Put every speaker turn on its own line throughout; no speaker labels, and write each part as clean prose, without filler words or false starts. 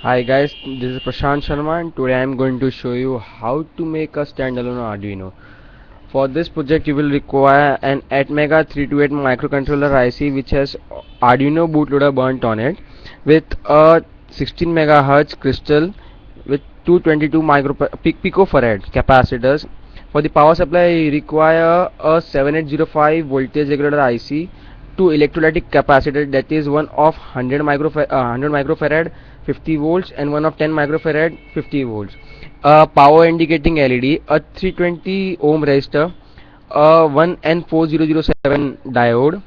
Hi guys, this is Prashant Sharma and today I am going to show you how to make a standalone Arduino. For this project you will require an Atmega 328 microcontroller IC which has Arduino bootloader burnt on it with a 16 MHz crystal with 222 picofarad capacitors. For the power supply you require a 7805 voltage regulator IC, two electrolytic capacitor, that is one of 100 microfarad 50 volts and one of 10 microfarad 50 volts, a power indicating LED, a 320 ohm resistor, a 1N4007 diode.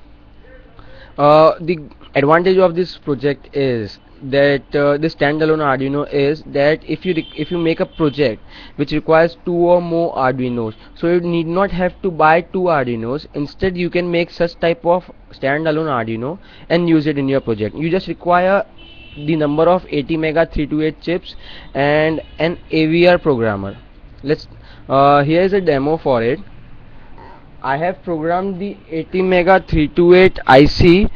The advantage of this project is that this standalone Arduino is that if you make a project which requires two or more Arduinos, so you need not have to buy two Arduinos. Instead, you can make such type of standalone Arduino and use it in your project. You just require the number of ATmega 328 chips and an AVR programmer. Let's Here is a demo for it. I have programmed the ATmega 328 IC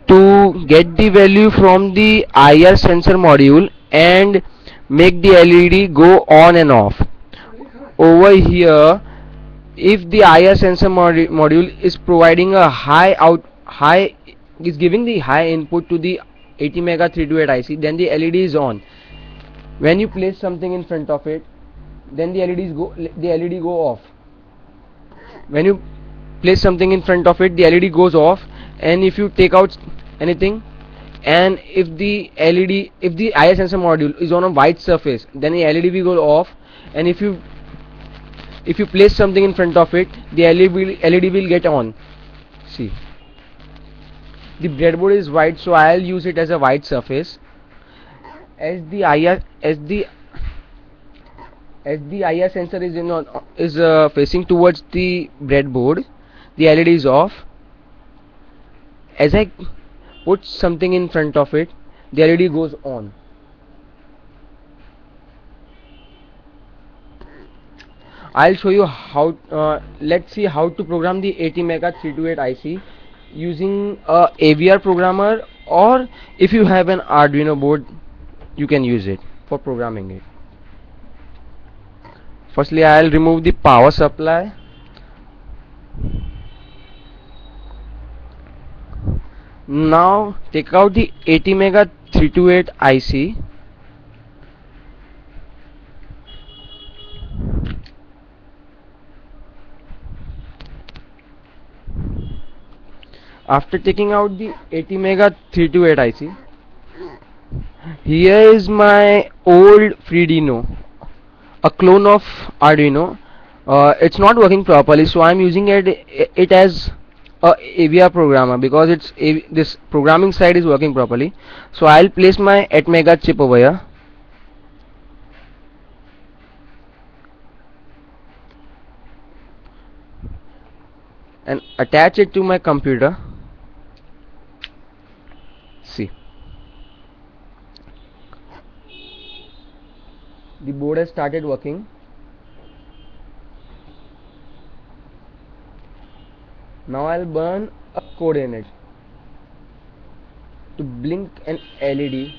to get the value from the IR sensor module and make the LED go on and off. Over here, if the IR sensor module is providing a high is giving the high input to the ATmega 328 IC, then the LED is on. When you place something in front of it, then the LED go off. When you place something in front of it, the LED goes off, and if you take out anything, and if the IR sensor module is on a white surface, then the LED will go off, and if you place something in front of it, the LED will get on. See, the breadboard is white, so I'll use it as a white surface. As the IR sensor is facing towards the breadboard, the LED is off. As I put something in front of it, the LED goes on. I'll show you how. Let's see how to program the ATmega 328 IC using a AVR programmer, or if you have an Arduino board, you can use it for programming it. Firstly, I'll remove the power supply. Now take out the ATmega 328 IC. After taking out the ATmega 328 IC, here is my old Freedino, a clone of Arduino. It's not working properly, so I'm using it as a AVR programmer because this programming side is working properly. So I'll place my Atmega chip over here and attach it to my computer. See, the board has started working. Now I'll burn a code in it to blink an LED